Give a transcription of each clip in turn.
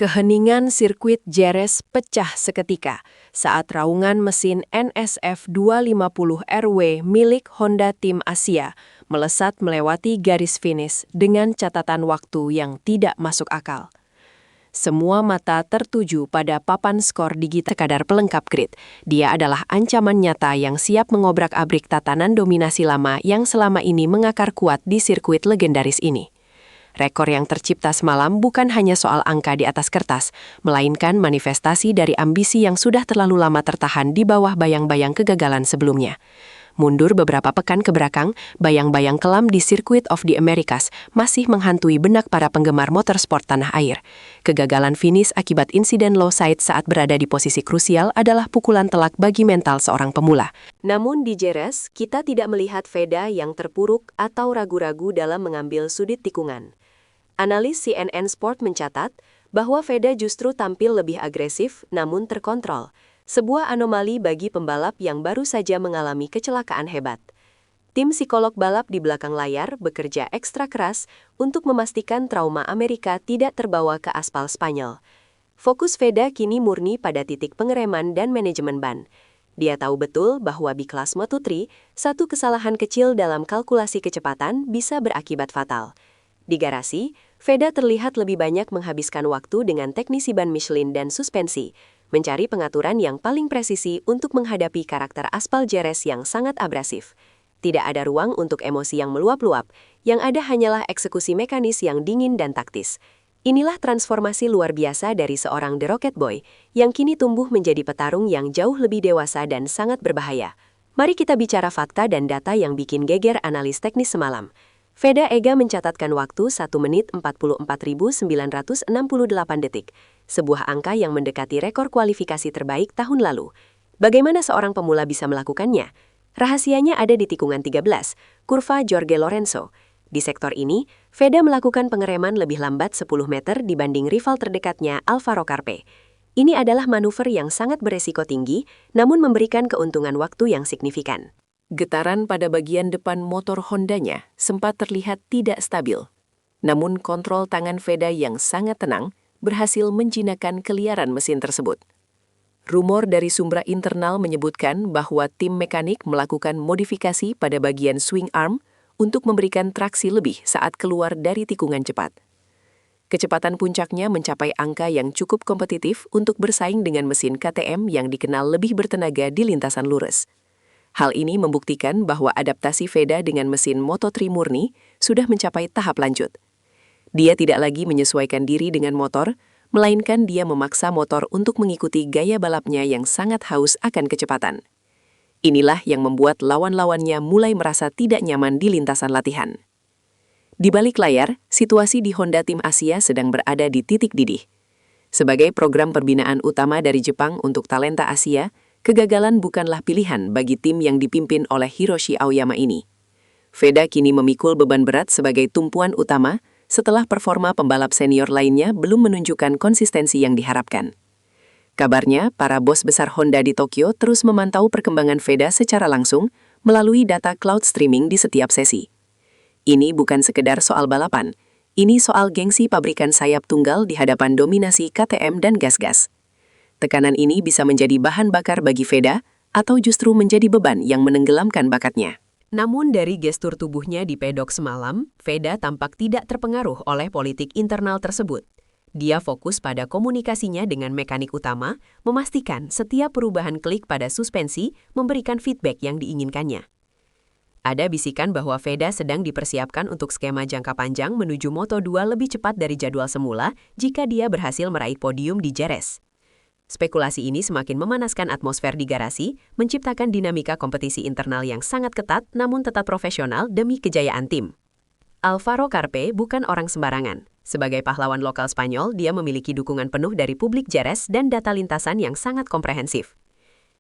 Keheningan sirkuit Jerez pecah seketika saat raungan mesin NSF 250 RW milik Honda Tim Asia melesat melewati garis finish dengan catatan waktu yang tidak masuk akal. Semua mata tertuju pada papan skor digital kadar pelengkap grid. Dia adalah ancaman nyata yang siap mengobrak-abrik tatanan dominasi lama yang selama ini mengakar kuat di sirkuit legendaris ini. Rekor yang tercipta semalam bukan hanya soal angka di atas kertas, melainkan manifestasi dari ambisi yang sudah terlalu lama tertahan di bawah bayang-bayang kegagalan sebelumnya. Mundur beberapa pekan ke belakang, bayang-bayang kelam di Circuit of the Americas masih menghantui benak para penggemar motorsport tanah air. Kegagalan finish akibat insiden low side saat berada di posisi krusial adalah pukulan telak bagi mental seorang pemula. Namun di Jerez, kita tidak melihat Veda yang terpuruk atau ragu-ragu dalam mengambil sudut tikungan. Analis CNN Sport mencatat bahwa Veda justru tampil lebih agresif namun terkontrol, sebuah anomali bagi pembalap yang baru saja mengalami kecelakaan hebat. Tim psikolog balap di belakang layar bekerja ekstra keras untuk memastikan trauma Amerika tidak terbawa ke aspal Spanyol. Fokus Veda kini murni pada titik pengereman dan manajemen ban. Dia tahu betul bahwa di kelas Moto3, satu kesalahan kecil dalam kalkulasi kecepatan bisa berakibat fatal. Di garasi, Veda terlihat lebih banyak menghabiskan waktu dengan teknisi ban Michelin dan suspensi, mencari pengaturan yang paling presisi untuk menghadapi karakter aspal Jerez yang sangat abrasif. Tidak ada ruang untuk emosi yang meluap-luap, yang ada hanyalah eksekusi mekanis yang dingin dan taktis. Inilah transformasi luar biasa dari seorang The Rocket Boy, yang kini tumbuh menjadi petarung yang jauh lebih dewasa dan sangat berbahaya. Mari kita bicara fakta dan data yang bikin geger analis teknis semalam. Veda Ega mencatatkan waktu 1 menit 44.968 detik, sebuah angka yang mendekati rekor kualifikasi terbaik tahun lalu. Bagaimana seorang pemula bisa melakukannya? Rahasianya ada di tikungan 13, kurva Jorge Lorenzo. Di sektor ini, Veda melakukan pengereman lebih lambat 10 meter dibanding rival terdekatnya Alvaro Carpe. Ini adalah manuver yang sangat beresiko tinggi, namun memberikan keuntungan waktu yang signifikan. Getaran pada bagian depan motor Hondanya sempat terlihat tidak stabil. Namun kontrol tangan Veda yang sangat tenang berhasil menjinakkan keliaran mesin tersebut. Rumor dari sumber internal menyebutkan bahwa tim mekanik melakukan modifikasi pada bagian swing arm untuk memberikan traksi lebih saat keluar dari tikungan cepat. Kecepatan puncaknya mencapai angka yang cukup kompetitif untuk bersaing dengan mesin KTM yang dikenal lebih bertenaga di lintasan lurus. Hal ini membuktikan bahwa adaptasi Veda dengan mesin Moto3 murni sudah mencapai tahap lanjut. Dia tidak lagi menyesuaikan diri dengan motor, melainkan dia memaksa motor untuk mengikuti gaya balapnya yang sangat haus akan kecepatan. Inilah yang membuat lawan-lawannya mulai merasa tidak nyaman di lintasan latihan. Di balik layar, situasi di Honda Tim Asia sedang berada di titik didih. Sebagai program pembinaan utama dari Jepang untuk talenta Asia, kegagalan bukanlah pilihan bagi tim yang dipimpin oleh Hiroshi Aoyama ini. Veda kini memikul beban berat sebagai tumpuan utama setelah performa pembalap senior lainnya belum menunjukkan konsistensi yang diharapkan. Kabarnya, para bos besar Honda di Tokyo terus memantau perkembangan Veda secara langsung melalui data cloud streaming di setiap sesi. Ini bukan sekedar soal balapan, ini soal gengsi pabrikan sayap tunggal di hadapan dominasi KTM dan gas-gas. Tekanan ini bisa menjadi bahan bakar bagi Veda atau justru menjadi beban yang menenggelamkan bakatnya. Namun dari gestur tubuhnya di pedok semalam, Veda tampak tidak terpengaruh oleh politik internal tersebut. Dia fokus pada komunikasinya dengan mekanik utama, memastikan setiap perubahan klik pada suspensi memberikan feedback yang diinginkannya. Ada bisikan bahwa Veda sedang dipersiapkan untuk skema jangka panjang menuju Moto2 lebih cepat dari jadwal semula jika dia berhasil meraih podium di Jerez. Spekulasi ini semakin memanaskan atmosfer di garasi, menciptakan dinamika kompetisi internal yang sangat ketat namun tetap profesional demi kejayaan tim. Alvaro Carpe bukan orang sembarangan. Sebagai pahlawan lokal Spanyol, dia memiliki dukungan penuh dari publik Jerez dan data lintasan yang sangat komprehensif.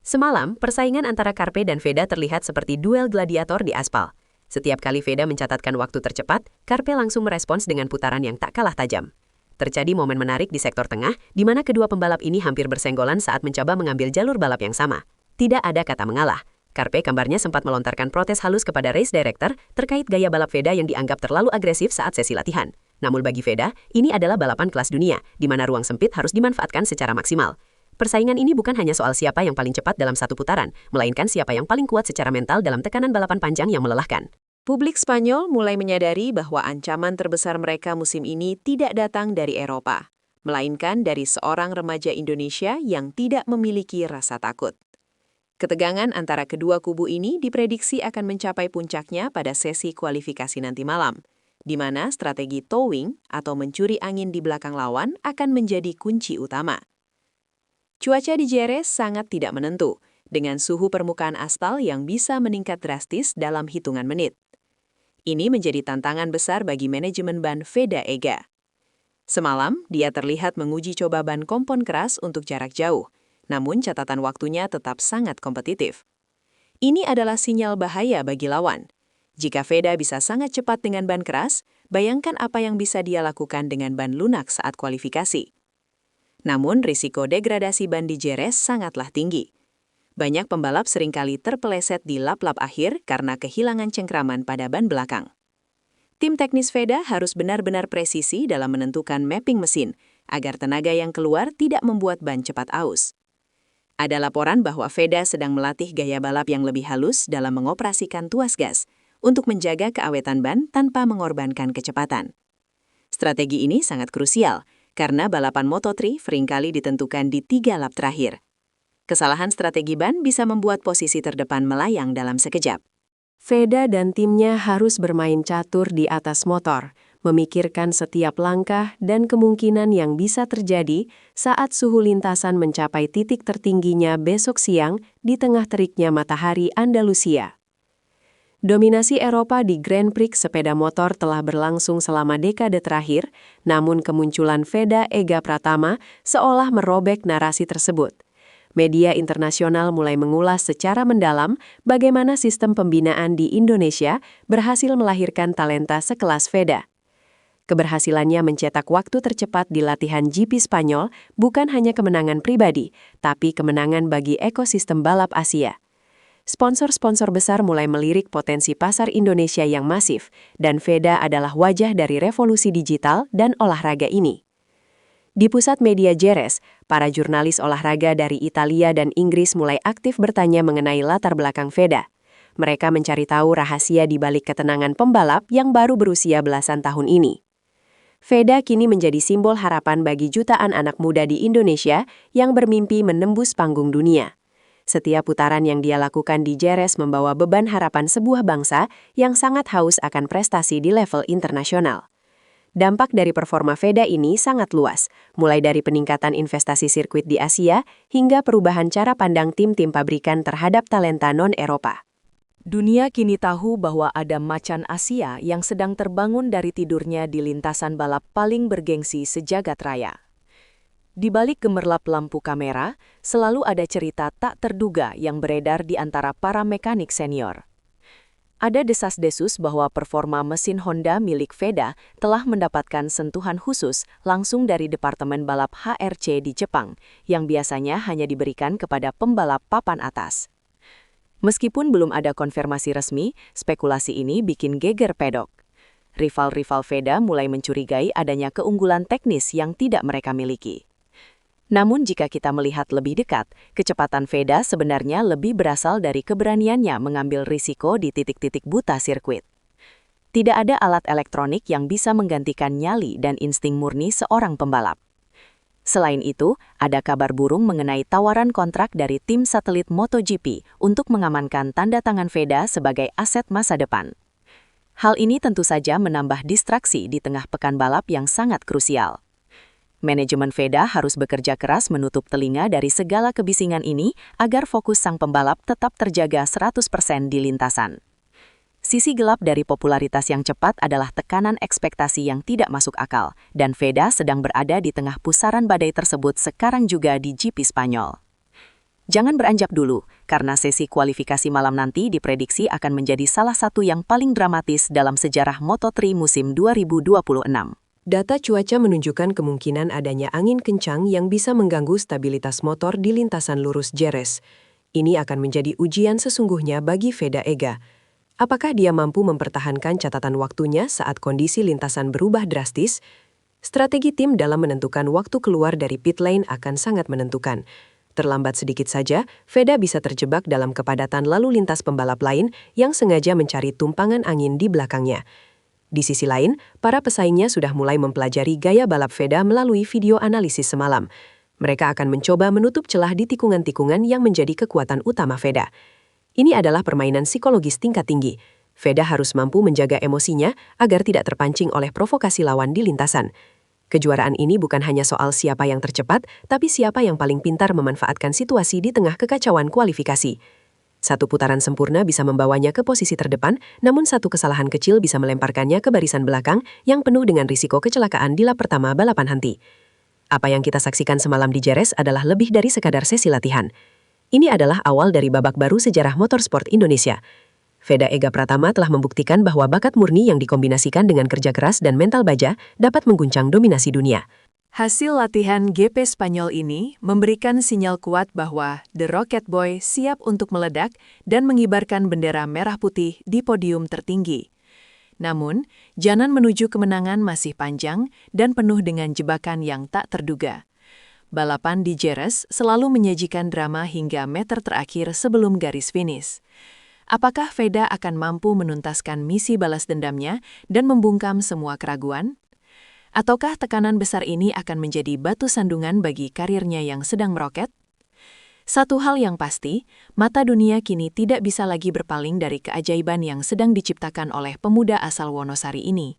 Semalam, persaingan antara Carpe dan Veda terlihat seperti duel gladiator di aspal. Setiap kali Veda mencatatkan waktu tercepat, Carpe langsung merespons dengan putaran yang tak kalah tajam. Terjadi momen menarik di sektor tengah, di mana kedua pembalap ini hampir bersenggolan saat mencoba mengambil jalur balap yang sama. Tidak ada kata mengalah. Carpe kabarnya sempat melontarkan protes halus kepada race director terkait gaya balap Veda yang dianggap terlalu agresif saat sesi latihan. Namun bagi Veda, ini adalah balapan kelas dunia, di mana ruang sempit harus dimanfaatkan secara maksimal. Persaingan ini bukan hanya soal siapa yang paling cepat dalam satu putaran, melainkan siapa yang paling kuat secara mental dalam tekanan balapan panjang yang melelahkan. Publik Spanyol mulai menyadari bahwa ancaman terbesar mereka musim ini tidak datang dari Eropa, melainkan dari seorang remaja Indonesia yang tidak memiliki rasa takut. Ketegangan antara kedua kubu ini diprediksi akan mencapai puncaknya pada sesi kualifikasi nanti malam, di mana strategi towing atau mencuri angin di belakang lawan akan menjadi kunci utama. Cuaca di Jerez sangat tidak menentu, dengan suhu permukaan aspal yang bisa meningkat drastis dalam hitungan menit. Ini menjadi tantangan besar bagi manajemen ban Veda Ega. Semalam, dia terlihat menguji coba ban kompon keras untuk jarak jauh, namun catatan waktunya tetap sangat kompetitif. Ini adalah sinyal bahaya bagi lawan. Jika Veda bisa sangat cepat dengan ban keras, bayangkan apa yang bisa dia lakukan dengan ban lunak saat kualifikasi. Namun, risiko degradasi ban di Jerez sangatlah tinggi. Banyak pembalap seringkali terpeleset di lap-lap akhir karena kehilangan cengkraman pada ban belakang. Tim teknis Veda harus benar-benar presisi dalam menentukan mapping mesin, agar tenaga yang keluar tidak membuat ban cepat aus. Ada laporan bahwa Veda sedang melatih gaya balap yang lebih halus dalam mengoperasikan tuas gas untuk menjaga keawetan ban tanpa mengorbankan kecepatan. Strategi ini sangat krusial karena balapan Moto3 seringkali ditentukan di 3 lap terakhir. Kesalahan strategi ban bisa membuat posisi terdepan melayang dalam sekejap. Veda dan timnya harus bermain catur di atas motor, memikirkan setiap langkah dan kemungkinan yang bisa terjadi saat suhu lintasan mencapai titik tertingginya besok siang di tengah teriknya matahari Andalusia. Dominasi Eropa di Grand Prix sepeda motor telah berlangsung selama dekade terakhir, namun kemunculan Veda Ega Pratama seolah merobek narasi tersebut. Media internasional mulai mengulas secara mendalam bagaimana sistem pembinaan di Indonesia berhasil melahirkan talenta sekelas Veda. Keberhasilannya mencetak waktu tercepat di latihan GP Spanyol bukan hanya kemenangan pribadi, tapi kemenangan bagi ekosistem balap Asia. Sponsor-sponsor besar mulai melirik potensi pasar Indonesia yang masif, dan Veda adalah wajah dari revolusi digital dan olahraga ini. Di pusat media Jerez, para jurnalis olahraga dari Italia dan Inggris mulai aktif bertanya mengenai latar belakang Veda. Mereka mencari tahu rahasia di balik ketenangan pembalap yang baru berusia belasan tahun ini. Veda kini menjadi simbol harapan bagi jutaan anak muda di Indonesia yang bermimpi menembus panggung dunia. Setiap putaran yang dia lakukan di Jerez membawa beban harapan sebuah bangsa yang sangat haus akan prestasi di level internasional. Dampak dari performa Veda ini sangat luas, mulai dari peningkatan investasi sirkuit di Asia hingga perubahan cara pandang tim-tim pabrikan terhadap talenta non-Eropa. Dunia kini tahu bahwa ada macan Asia yang sedang terbangun dari tidurnya di lintasan balap paling bergengsi sejagat raya. Di balik gemerlap lampu kamera, selalu ada cerita tak terduga yang beredar di antara para mekanik senior. Ada desas-desus bahwa performa mesin Honda milik Veda telah mendapatkan sentuhan khusus langsung dari Departemen Balap HRC di Jepang, yang biasanya hanya diberikan kepada pembalap papan atas. Meskipun belum ada konfirmasi resmi, spekulasi ini bikin geger pedok. Rival-rival Veda mulai mencurigai adanya keunggulan teknis yang tidak mereka miliki. Namun jika kita melihat lebih dekat, kecepatan Veda sebenarnya lebih berasal dari keberaniannya mengambil risiko di titik-titik buta sirkuit. Tidak ada alat elektronik yang bisa menggantikan nyali dan insting murni seorang pembalap. Selain itu, ada kabar burung mengenai tawaran kontrak dari tim satelit MotoGP untuk mengamankan tanda tangan Veda sebagai aset masa depan. Hal ini tentu saja menambah distraksi di tengah pekan balap yang sangat krusial. Manajemen Veda harus bekerja keras menutup telinga dari segala kebisingan ini agar fokus sang pembalap tetap terjaga 100% di lintasan. Sisi gelap dari popularitas yang cepat adalah tekanan ekspektasi yang tidak masuk akal, dan Veda sedang berada di tengah pusaran badai tersebut sekarang juga di GP Spanyol. Jangan beranjak dulu, karena sesi kualifikasi malam nanti diprediksi akan menjadi salah satu yang paling dramatis dalam sejarah Moto3 musim 2026. Data cuaca menunjukkan kemungkinan adanya angin kencang yang bisa mengganggu stabilitas motor di lintasan lurus Jerez. Ini akan menjadi ujian sesungguhnya bagi Veda Ega. Apakah dia mampu mempertahankan catatan waktunya saat kondisi lintasan berubah drastis? Strategi tim dalam menentukan waktu keluar dari pit lane akan sangat menentukan. Terlambat sedikit saja, Veda bisa terjebak dalam kepadatan lalu lintas pembalap lain yang sengaja mencari tumpangan angin di belakangnya. Di sisi lain, para pesaingnya sudah mulai mempelajari gaya balap Veda melalui video analisis semalam. Mereka akan mencoba menutup celah di tikungan-tikungan yang menjadi kekuatan utama Veda. Ini adalah permainan psikologis tingkat tinggi. Veda harus mampu menjaga emosinya agar tidak terpancing oleh provokasi lawan di lintasan. Kejuaraan ini bukan hanya soal siapa yang tercepat, tapi siapa yang paling pintar memanfaatkan situasi di tengah kekacauan kualifikasi. Satu putaran sempurna bisa membawanya ke posisi terdepan, namun satu kesalahan kecil bisa melemparkannya ke barisan belakang yang penuh dengan risiko kecelakaan di lap pertama balapan henti. Apa yang kita saksikan semalam di Jerez adalah lebih dari sekadar sesi latihan. Ini adalah awal dari babak baru sejarah motorsport Indonesia. Veda Ega Pratama telah membuktikan bahwa bakat murni yang dikombinasikan dengan kerja keras dan mental baja dapat mengguncang dominasi dunia. Hasil latihan GP Spanyol ini memberikan sinyal kuat bahwa The Rocket Boy siap untuk meledak dan mengibarkan bendera merah putih di podium tertinggi. Namun, jalan menuju kemenangan masih panjang dan penuh dengan jebakan yang tak terduga. Balapan di Jerez selalu menyajikan drama hingga meter terakhir sebelum garis finish. Apakah Veda akan mampu menuntaskan misi balas dendamnya dan membungkam semua keraguan? Ataukah tekanan besar ini akan menjadi batu sandungan bagi karirnya yang sedang meroket? Satu hal yang pasti, mata dunia kini tidak bisa lagi berpaling dari keajaiban yang sedang diciptakan oleh pemuda asal Wonosari ini.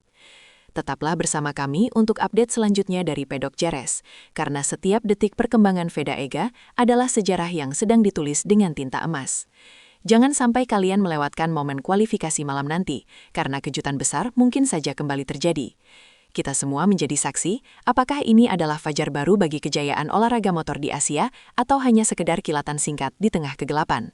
Tetaplah bersama kami untuk update selanjutnya dari Pedok Jerez, karena setiap detik perkembangan Veda Ega adalah sejarah yang sedang ditulis dengan tinta emas. Jangan sampai kalian melewatkan momen kualifikasi malam nanti, karena kejutan besar mungkin saja kembali terjadi. Kita semua menjadi saksi, apakah ini adalah fajar baru bagi kejayaan olahraga motor di Asia atau hanya sekedar kilatan singkat di tengah kegelapan.